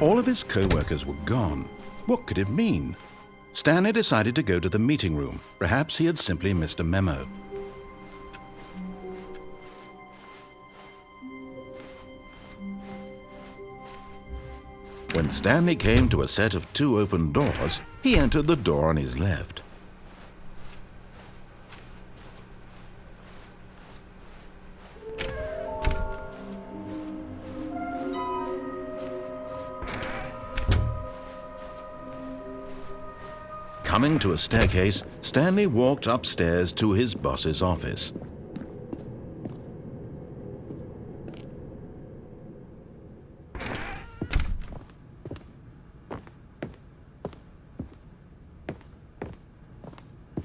All of his co-workers were gone. What could it mean? Stanley decided to go to the meeting room. Perhaps he had simply missed a memo. When Stanley came to a set of 2 open doors, he entered the door on his left. Coming to a staircase, Stanley walked upstairs to his boss's office.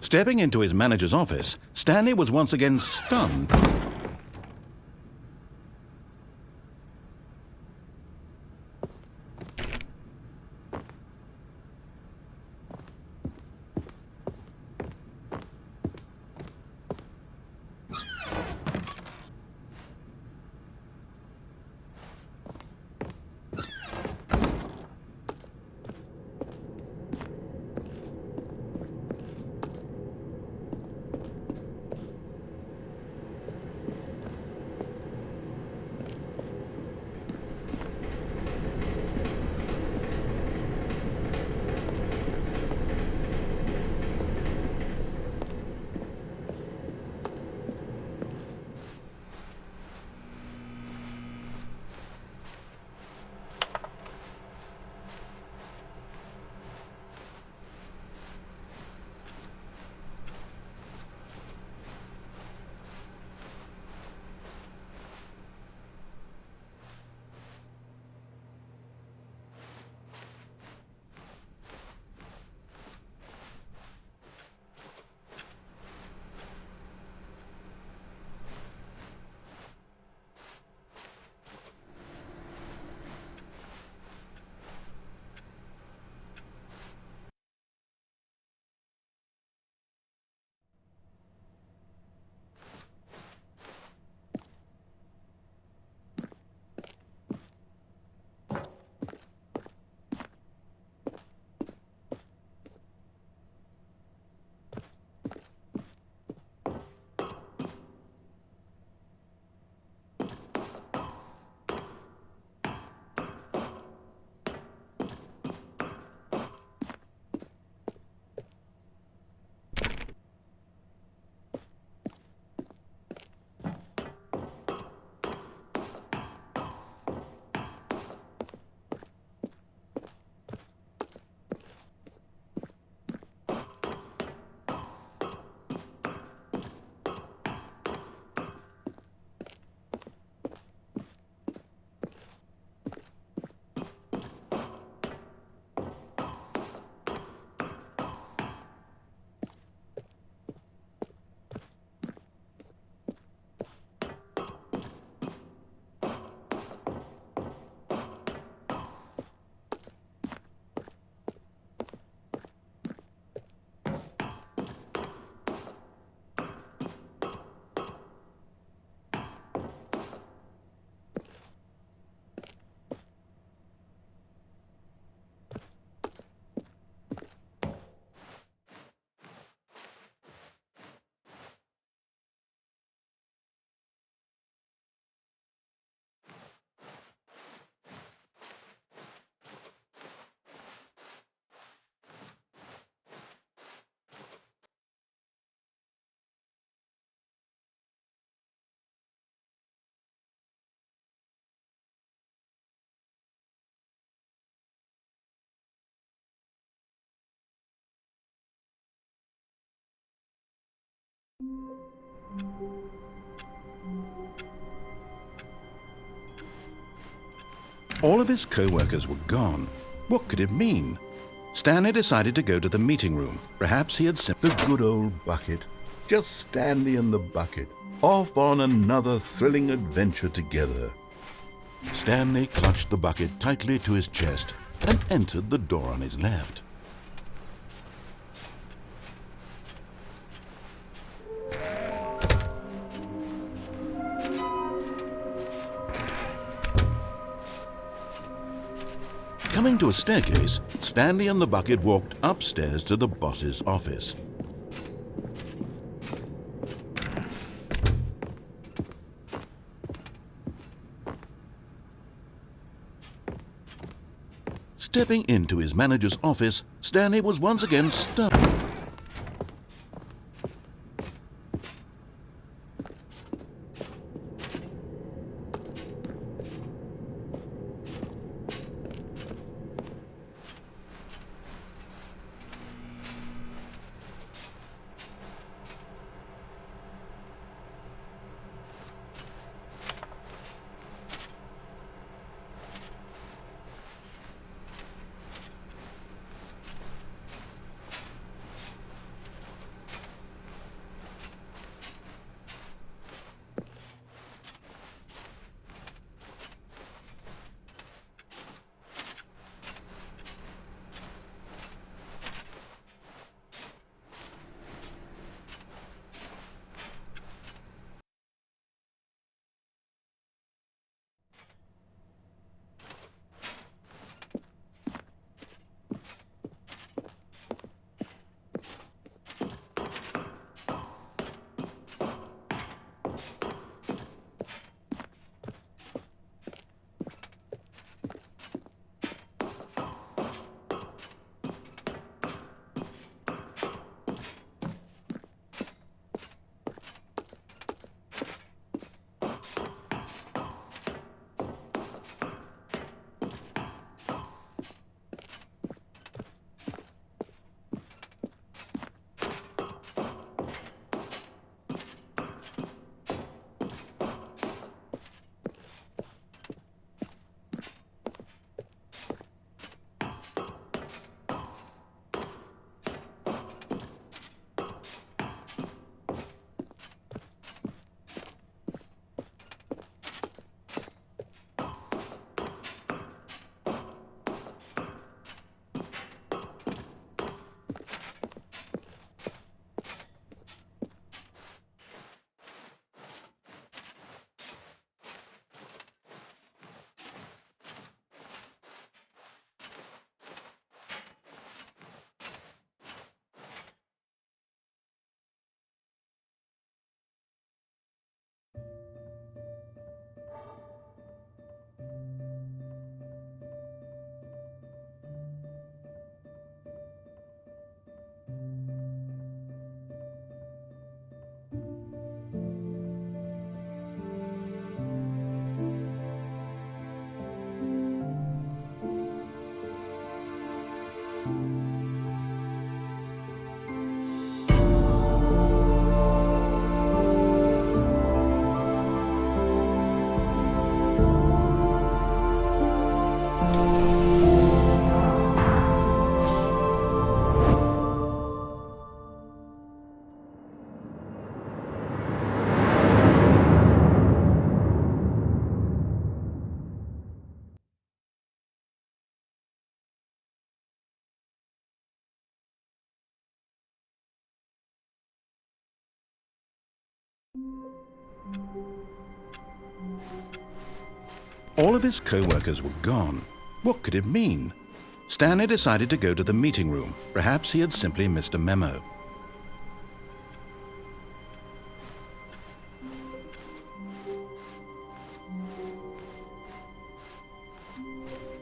Stepping into his manager's office, Stanley was once again stunned. All of his co-workers were gone. What could it mean? Stanley decided to go to the meeting room. Perhaps he had simply... The good old bucket. Just Stanley and the bucket. Off on another thrilling adventure together. Stanley clutched the bucket tightly to his chest and entered the door on his left. Coming to a staircase, Stanley and the bucket walked upstairs to the boss's office. Stepping into his manager's office, Stanley was once again stunned. All of his co-workers were gone. What could it mean? Stanley decided to go to the meeting room. Perhaps he had simply missed a memo.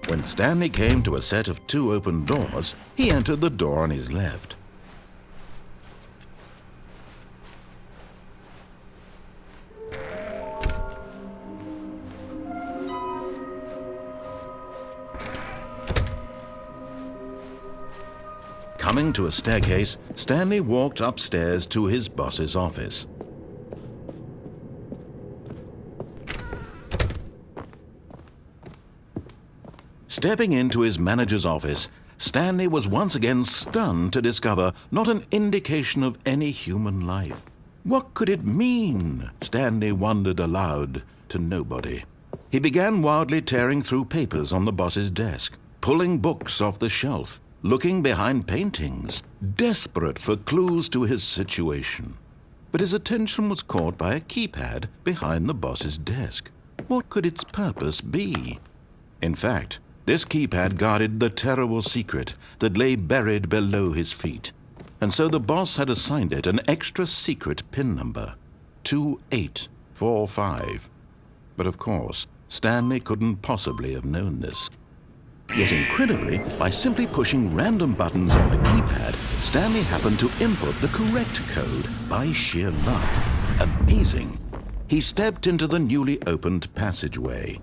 When Stanley came to a set of 2 open doors, he entered the door on his left. Coming to a staircase, Stanley walked upstairs to his boss's office. Stepping into his manager's office, Stanley was once again stunned to discover not an indication of any human life. What could it mean? Stanley wondered aloud to nobody. He began wildly tearing through papers on the boss's desk, pulling books off the shelf, looking behind paintings, desperate for clues to his situation. But his attention was caught by a keypad behind the boss's desk. What could its purpose be? In fact, This keypad guarded the terrible secret that lay buried below his feet. And so the boss had assigned it an extra secret PIN number, 2845. But of course, Stanley couldn't possibly have known this. Yet incredibly, by simply pushing random buttons on the keypad, Stanley happened to input the correct code by sheer luck. Amazing. He stepped into the newly opened passageway.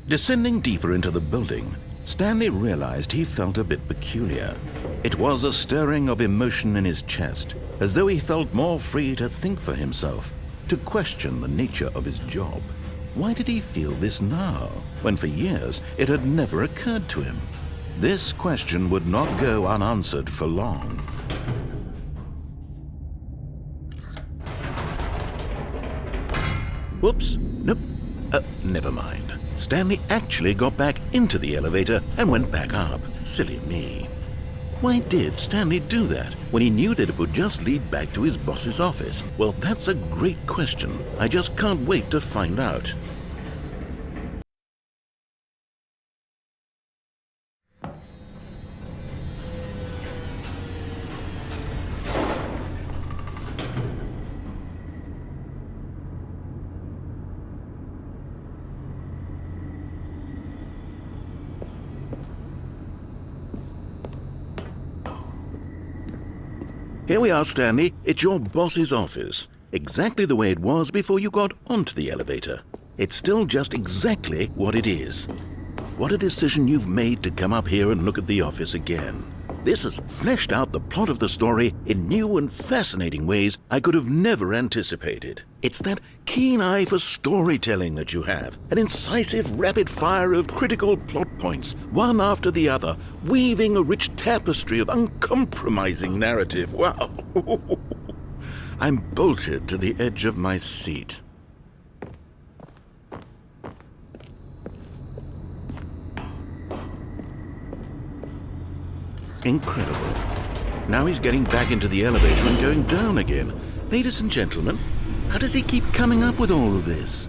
Descending deeper into the building, Stanley realized he felt a bit peculiar. It was a stirring of emotion in his chest, as though he felt more free to think for himself, to question the nature of his job. Why did he feel this now, when for years it had never occurred to him? This question would not go unanswered for long. Whoops, nope, never mind. Stanley actually got back into the elevator and went back up. Silly me. Why did Stanley do that when he knew that it would just lead back to his boss's office? Well, that's a great question. I just can't wait to find out. Here we are, Stanley. It's your boss's office. Exactly the way it was before you got onto the elevator. It's still just exactly what it is. What a decision you've made to come up here and look at the office again. This has fleshed out the plot of the story in new and fascinating ways I could have never anticipated. It's that keen eye for storytelling that you have, an incisive rapid fire of critical plot points, one after the other, weaving a rich tapestry of uncompromising narrative. Wow! I'm bolted to the edge of my seat. Incredible. Now he's getting back into the elevator and going down again. Ladies and gentlemen, how does he keep coming up with all of this?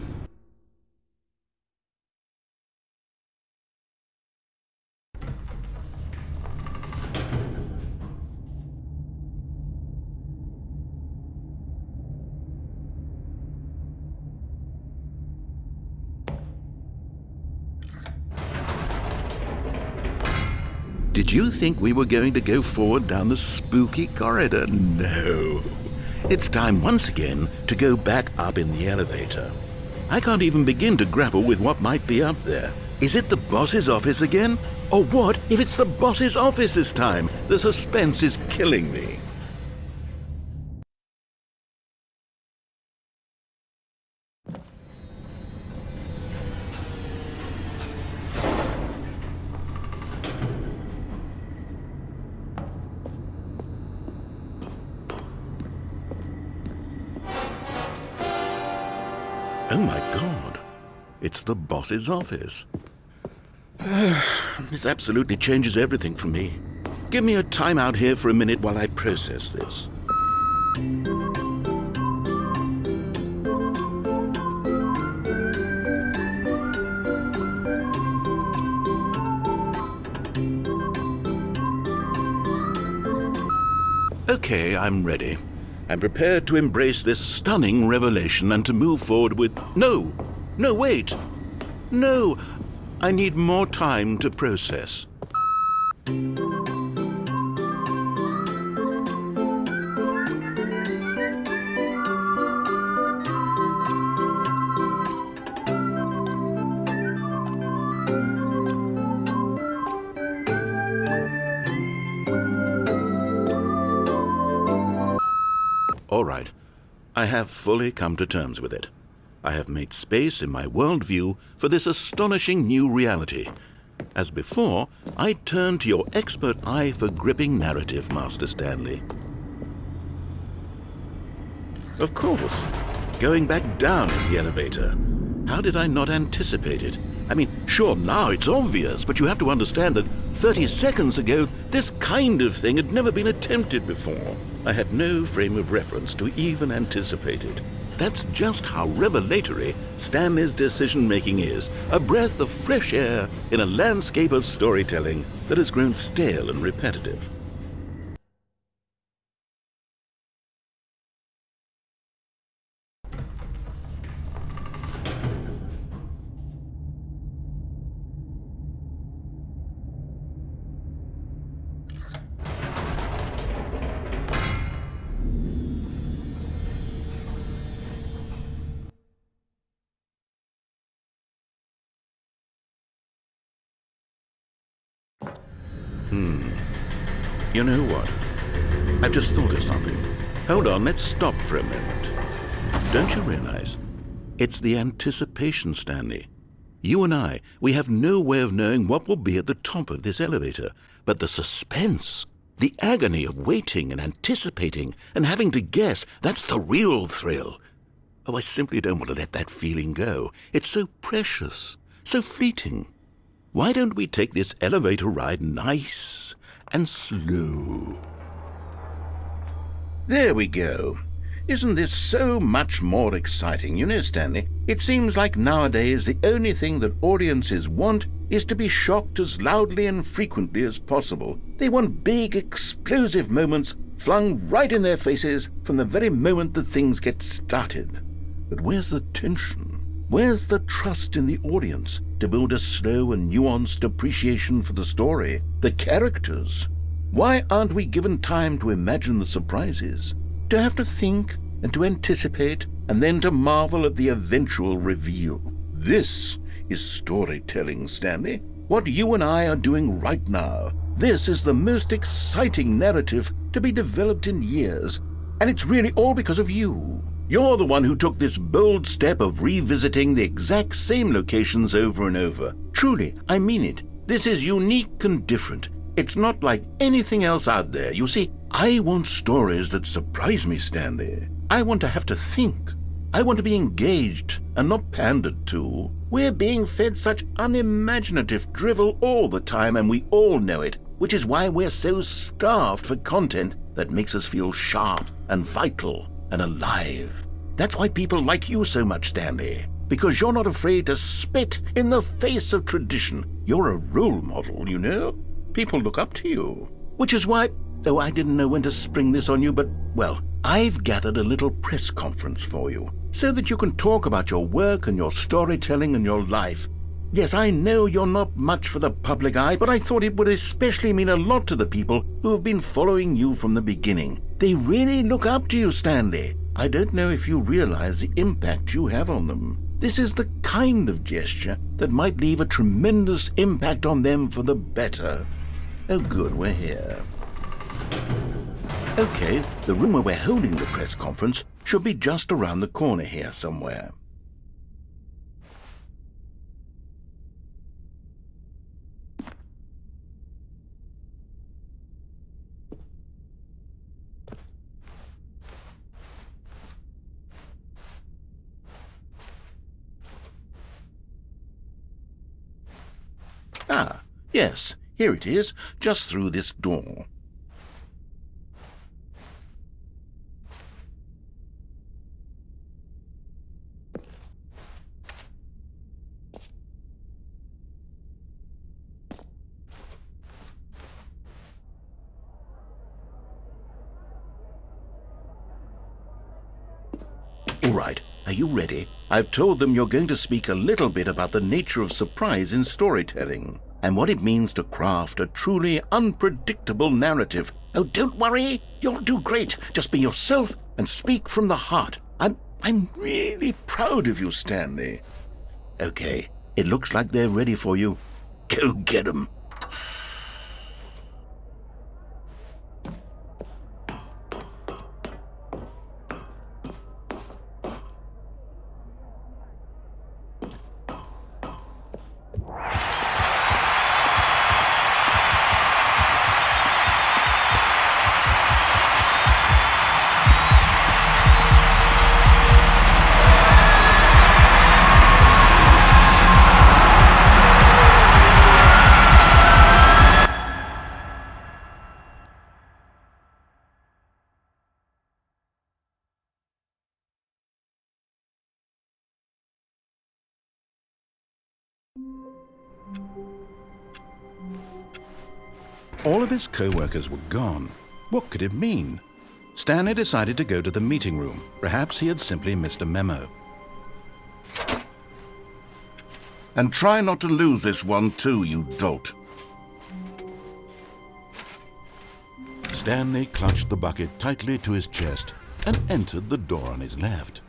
Did you think we were going to go forward down the spooky corridor? No. It's time once again to go back up in the elevator. I can't even begin to grapple with what might be up there. Is it the boss's office again? Or what if it's the boss's office this time? The suspense is killing me. Oh my God, it's the boss's office. This absolutely changes everything for me. Give me a time out here for a minute while I process this. Okay, I'm ready. I'm prepared to embrace this stunning revelation and to move forward with... No, wait. No, I need more time to process. All right, I have fully come to terms with it. I have made space in my worldview for this astonishing new reality. As before, I turn to your expert eye for gripping narrative, Master Stanley. Of course. Going back down in the elevator. How did I not anticipate it? I mean, sure, now it's obvious, but you have to understand that 30 seconds ago, this kind of thing had never been attempted before. I had no frame of reference to even anticipate it. That's just how revelatory Stanley's decision-making is, a breath of fresh air in a landscape of storytelling that has grown stale and repetitive. You know what? I've just thought of something. Hold on, let's stop for a moment. Don't you realize? It's the anticipation, Stanley. You and I, we have no way of knowing what will be at the top of this elevator. But the suspense, the agony of waiting and anticipating and having to guess, that's the real thrill. Oh, I simply don't want to let that feeling go. It's so precious, so fleeting. Why don't we take this elevator ride nice and slow? There we go. Isn't this so much more exciting? You know, Stanley, it seems like nowadays the only thing that audiences want is to be shocked as loudly and frequently as possible. They want big, explosive moments flung right in their faces from the very moment that things get started. But where's the tension? Where's the trust in the audience to build a slow and nuanced appreciation for the story, the characters? Why aren't we given time to imagine the surprises, to have to think and to anticipate, and then to marvel at the eventual reveal? This is storytelling, Stanley. What you and I are doing right now. This is the most exciting narrative to be developed in years, and it's really all because of you. You're the one who took this bold step of revisiting the exact same locations over and over. Truly, I mean it. This is unique and different. It's not like anything else out there. You see, I want stories that surprise me, Stanley. I want to have to think. I want to be engaged and not pandered to. We're being fed such unimaginative drivel all the time, and we all know it, which is why we're so starved for content that makes us feel sharp and vital and alive. That's why people like you so much, Stanley, because you're not afraid to spit in the face of tradition. You're a role model, you know? People look up to you. Which is why, though I didn't know when to spring this on you, but, well, I've gathered a little press conference for you, so that you can talk about your work and your storytelling and your life. Yes, I know you're not much for the public eye, but I thought it would especially mean a lot to the people who have been following you from the beginning. They really look up to you, Stanley. I don't know if you realize the impact you have on them. This is the kind of gesture that might leave a tremendous impact on them for the better. Oh good, we're here. Okay, the room where we're holding the press conference should be just around the corner here somewhere. Ah, yes, here it is, just through this door. All right, are you ready? I've told them you're going to speak a little bit about the nature of surprise in storytelling and what it means to craft a truly unpredictable narrative. Oh, don't worry, you'll do great. Just be yourself and speak from the heart. I'm really proud of you, Stanley. Okay, it looks like they're ready for you. Go get 'em. All of his co-workers were gone. What could it mean? Stanley decided to go to the meeting room. Perhaps he had simply missed a memo. And try not to lose this one too, you dolt. Stanley clutched the bucket tightly to his chest and entered the door on his left.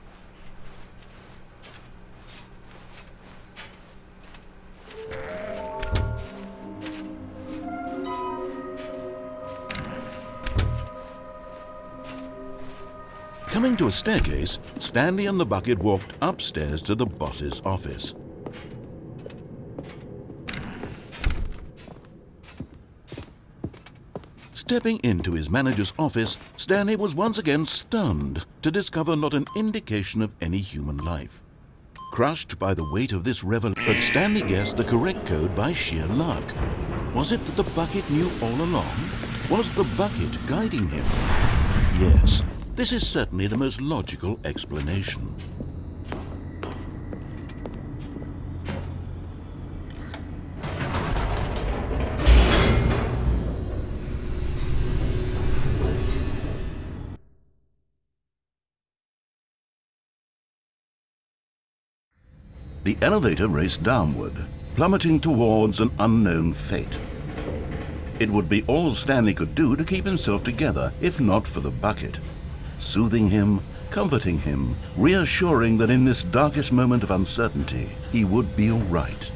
Coming to a staircase, Stanley and the bucket walked upstairs to the boss's office. Stepping into his manager's office, Stanley was once again stunned to discover not an indication of any human life. Crushed by the weight of this revelation, but Stanley guessed the correct code by sheer luck. Was it that the bucket knew all along? Was the bucket guiding him? Yes, this is certainly the most logical explanation. The elevator raced downward, plummeting towards an unknown fate. It would be all Stanley could do to keep himself together, if not for the bucket. Soothing him, comforting him, reassuring that in this darkest moment of uncertainty, he would be all right.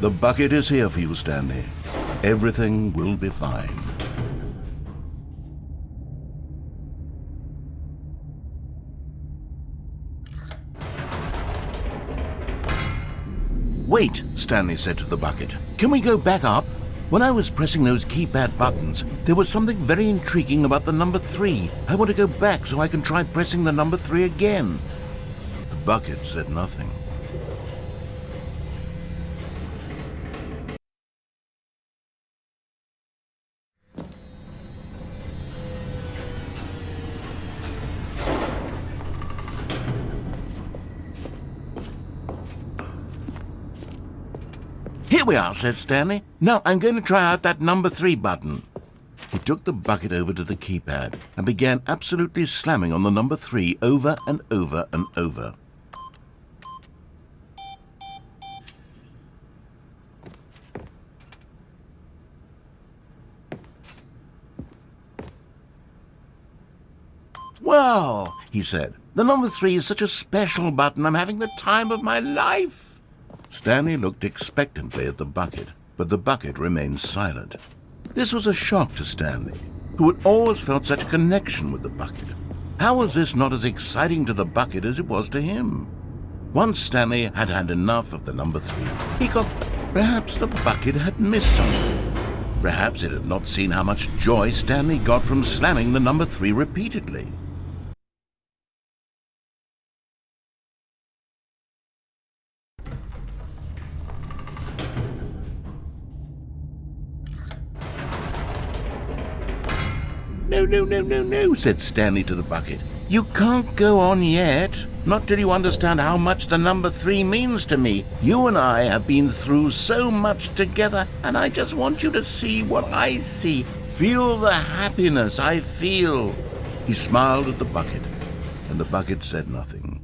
The bucket is here for you, Stanley. Everything will be fine. Wait, Stanley said to the bucket. Can we go back up? When I was pressing those keypad buttons, there was something very intriguing about the number 3. I want to go back so I can try pressing the number 3 again. The bucket said nothing. Here we are, said Stanley. Now I'm going to try out that number 3 button. He took the bucket over to the keypad and began absolutely slamming on the number 3 over and over and over. Wow, he said. The number 3 is such a special button. I'm having the time of my life. Stanley looked expectantly at the bucket, but the bucket remained silent. This was a shock to Stanley, who had always felt such a connection with the bucket. How was this not as exciting to the bucket as it was to him? Once Stanley had had enough of the number 3, he got... Perhaps the bucket had missed something. Perhaps it had not seen how much joy Stanley got from slamming the number 3 repeatedly. No, said Stanley to the bucket. You can't go on yet. Not till you understand how much the number 3 means to me. You and I have been through so much together, and I just want you to see what I see. Feel the happiness I feel. He smiled at the bucket, and the bucket said nothing.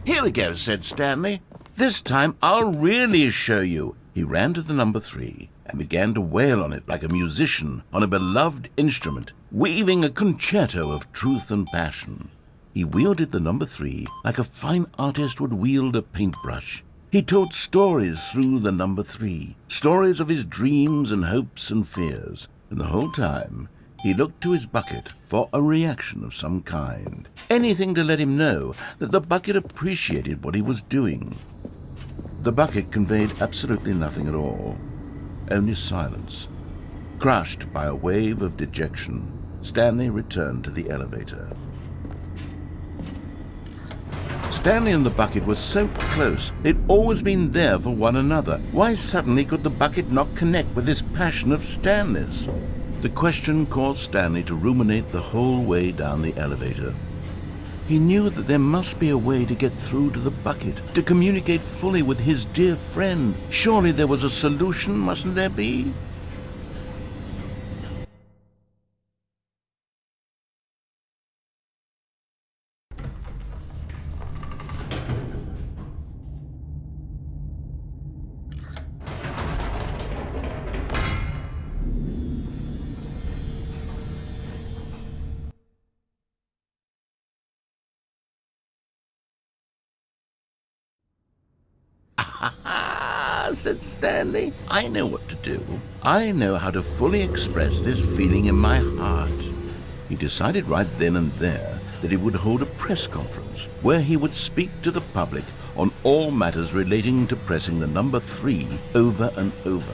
Here we go, said Stanley. This time I'll really show you. He ran to the number 3 and began to wail on it like a musician on a beloved instrument, weaving a concerto of truth and passion. He wielded the number 3 like a fine artist would wield a paintbrush. He told stories through the number 3, stories of his dreams and hopes and fears, and the whole time he looked to his bucket for a reaction of some kind. Anything to let him know that the bucket appreciated what he was doing. The bucket conveyed absolutely nothing at all, only silence. Crushed by a wave of dejection, Stanley returned to the elevator. Stanley and the bucket were so close. They'd always been there for one another. Why suddenly could the bucket not connect with this passion of Stanley's? The question caused Stanley to ruminate the whole way down the elevator. He knew that there must be a way to get through to the bucket, to communicate fully with his dear friend. Surely there was a solution, mustn't there be? "Ah," said Stanley, "I know what to do. I know how to fully express this feeling in my heart." He decided right then and there that he would hold a press conference where he would speak to the public on all matters relating to pressing the number 3 over and over.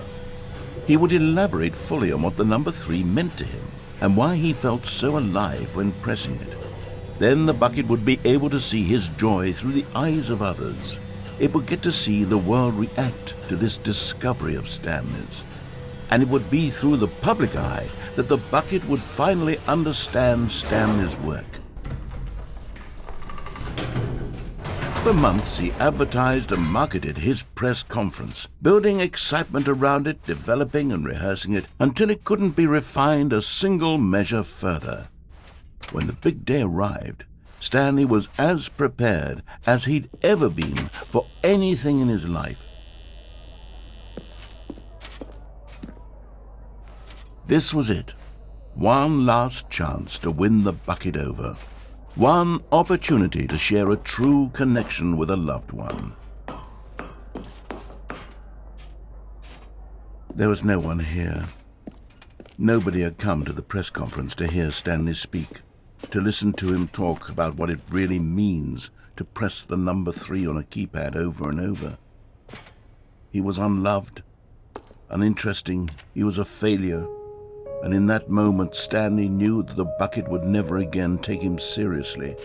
He would elaborate fully on what the number 3 meant to him and why he felt so alive when pressing it. Then the bucket would be able to see his joy through the eyes of others. It would get to see the world react to this discovery of Stanley's. And it would be through the public eye that the bucket would finally understand Stanley's work. For months he advertised and marketed his press conference, building excitement around it, developing and rehearsing it until it couldn't be refined a single measure further. When the big day arrived, Stanley was as prepared as he'd ever been for anything in his life. This was it. One last chance to win the bucket over. One opportunity to share a true connection with a loved one. There was no one here. Nobody had come to the press conference to hear Stanley speak, to listen to him talk about what it really means to press the number 3 on a keypad over and over. He was unloved, uninteresting, he was a failure, and in that moment Stanley knew that the bucket would never again take him seriously.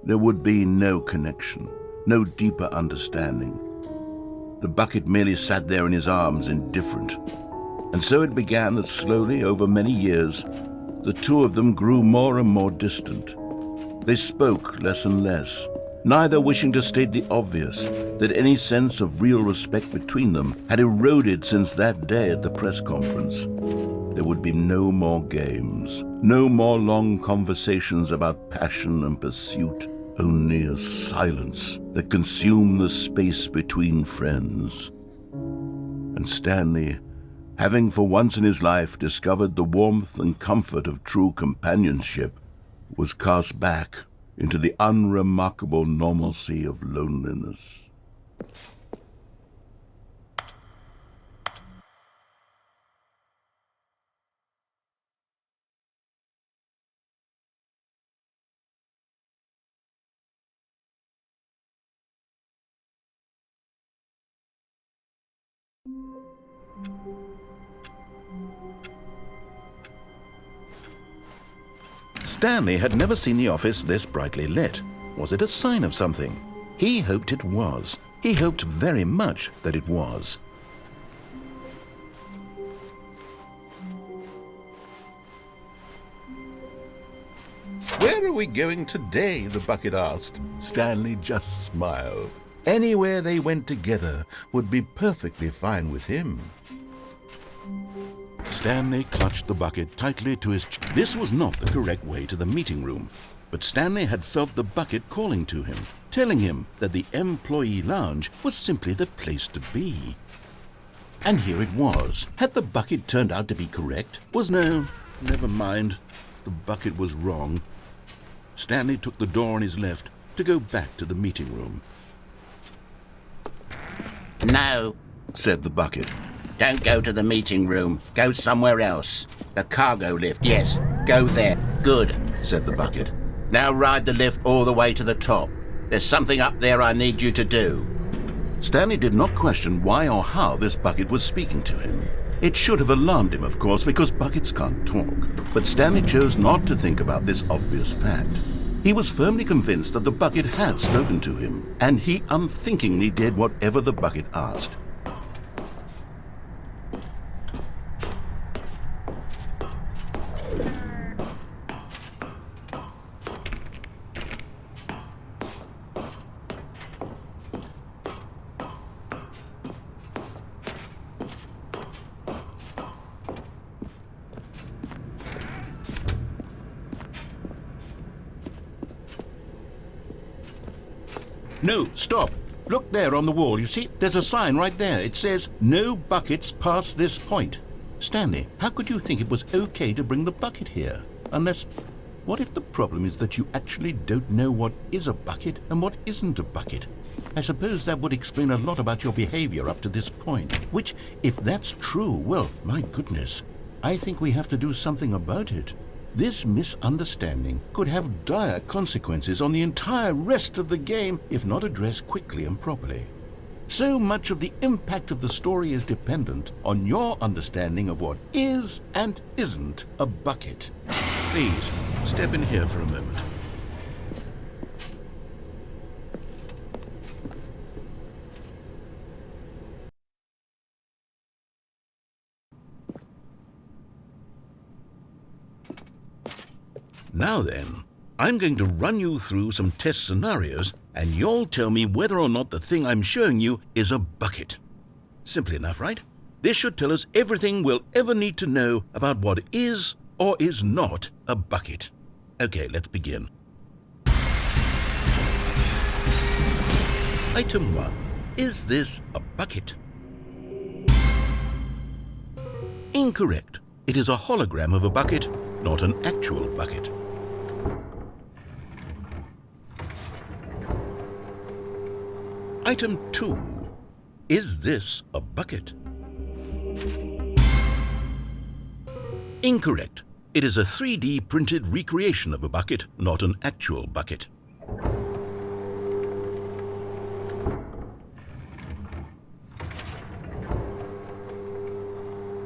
There would be no connection, no deeper understanding. The bucket merely sat there in his arms, indifferent. And so it began that slowly, over many years, the two of them grew more and more distant. They spoke less and less, neither wishing to state the obvious, that any sense of real respect between them had eroded since that day at the press conference. There would be no more games, no more long conversations about passion and pursuit, only a silence that consumed the space between friends. And Stanley, having for once in his life discovered the warmth and comfort of true companionship, was cast back into the unremarkable normalcy of loneliness. Stanley had never seen the office this brightly lit. Was it a sign of something? He hoped it was. He hoped very much that it was. "Where are we going today?" the bucket asked. Stanley just smiled. Anywhere they went together would be perfectly fine with him. Stanley clutched the bucket tightly to his chest. This was not the correct way to the meeting room, but Stanley had felt the bucket calling to him, telling him that the employee lounge was simply the place to be. And here it was. Had the bucket turned out to be correct? No, never mind. The bucket was wrong. Stanley took the door on his left to go back to the meeting room. "No," said the bucket. "don't go to the meeting room. Go somewhere else. The cargo lift, yes. Go there. Good," said the bucket. "Now ride the lift all the way to the top. There's something up there I need you to do." Stanley did not question why or how this bucket was speaking to him. It should have alarmed him, of course, because buckets can't talk. But Stanley chose not to think about this obvious fact. He was firmly convinced that the bucket had spoken to him, and he unthinkingly did whatever the bucket asked. No, stop. Look there on the wall. You see, there's a sign right there. It says, "No buckets past this point." Stanley, how could you think it was okay to bring the bucket here? Unless, what if the problem is that you actually don't know what is a bucket and what isn't a bucket? I suppose that would explain a lot about your behavior up to this point. Which, if that's true, well, my goodness, I think we have to do something about it. This misunderstanding could have dire consequences on the entire rest of the game if not addressed quickly and properly. So much of the impact of the story is dependent on your understanding of what is and isn't a bucket. Please, step in here for a moment. Now then, I'm going to run you through some test scenarios, and you'll tell me whether or not the thing I'm showing you is a bucket. Simple enough, right? This should tell us everything we'll ever need to know about what is or is not a bucket. Okay, let's begin. Item 1. Is this a bucket? Incorrect. It is a hologram of a bucket, not an actual bucket. Item 2. Is this a bucket? Incorrect. It is a 3D printed recreation of a bucket, not an actual bucket.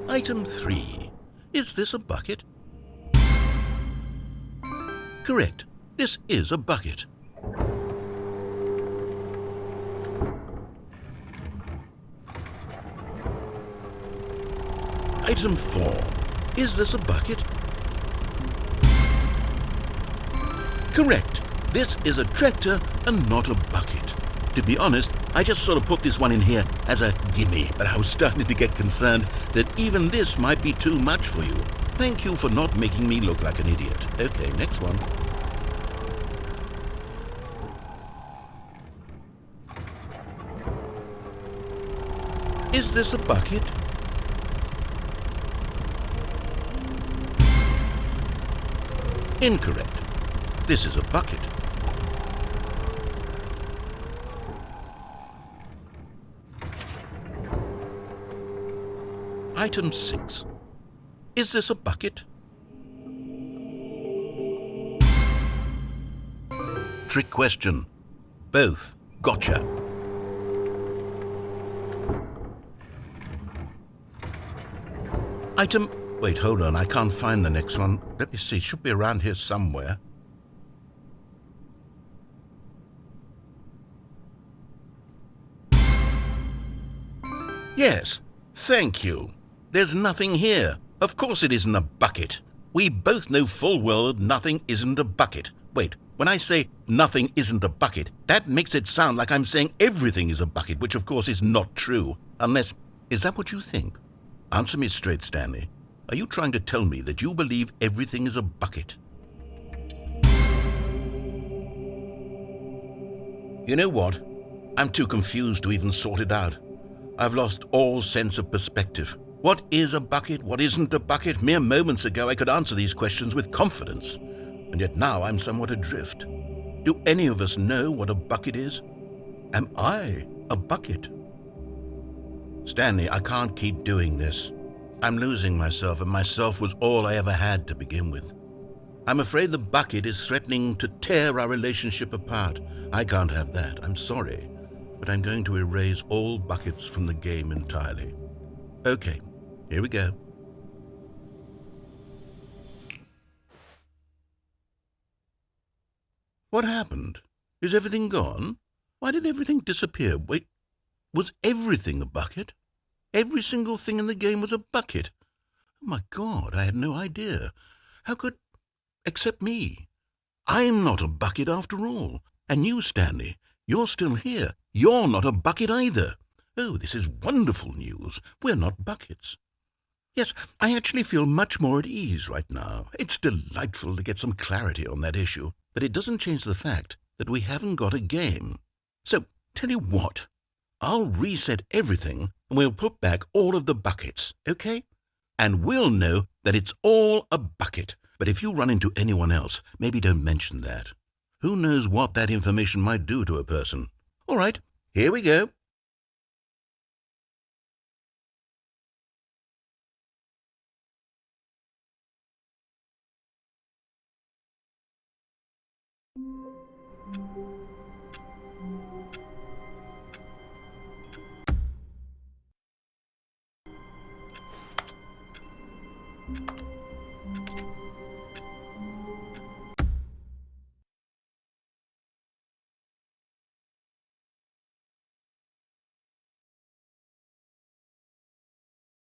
Item 3. Is this a bucket? Correct. This is a bucket. Item 4. Is this a bucket? Correct. This is a tractor and not a bucket. To be honest, I just sort of put this one in here as a gimme, but I was starting to get concerned that even this might be too much for you. Thank you for not making me look like an idiot. Okay, next one. Is this a bucket? Incorrect. This is a bucket. Item 6. Is this a bucket? Trick question. Both. Gotcha. Item... Wait, hold on. I can't find the next one. Let me see. It should be around here somewhere. Yes. Thank you. There's nothing here. Of course it isn't a bucket. We both know full well that nothing isn't a bucket. Wait, when I say nothing isn't a bucket, that makes it sound like I'm saying everything is a bucket, which of course is not true. Unless... Is that what you think? Answer me straight, Stanley. Are you trying to tell me that you believe everything is a bucket? You know what? I'm too confused to even sort it out. I've lost all sense of perspective. What is a bucket? What isn't a bucket? Mere moments ago I could answer these questions with confidence, and yet now I'm somewhat adrift. Do any of us know what a bucket is? Am I a bucket? Stanley, I can't keep doing this. I'm losing myself, and myself was all I ever had to begin with. I'm afraid the bucket is threatening to tear our relationship apart. I can't have that. I'm sorry, but I'm going to erase all buckets from the game entirely. Okay, here we go. What happened? Is everything gone? Why did everything disappear? Wait, was everything a bucket? Every single thing in the game was a bucket. Oh, my God, I had no idea. How could... except me. I'm not a bucket after all. And you, Stanley, you're still here. You're not a bucket either. Oh, this is wonderful news. We're not buckets. Yes, I actually feel much more at ease right now. It's delightful to get some clarity on that issue, but it doesn't change the fact that we haven't got a game. So, tell you what, I'll reset everything and we'll put back all of the buckets, okay? And we'll know that it's all a bucket. But if you run into anyone else, maybe don't mention that. Who knows what that information might do to a person? All right, here we go.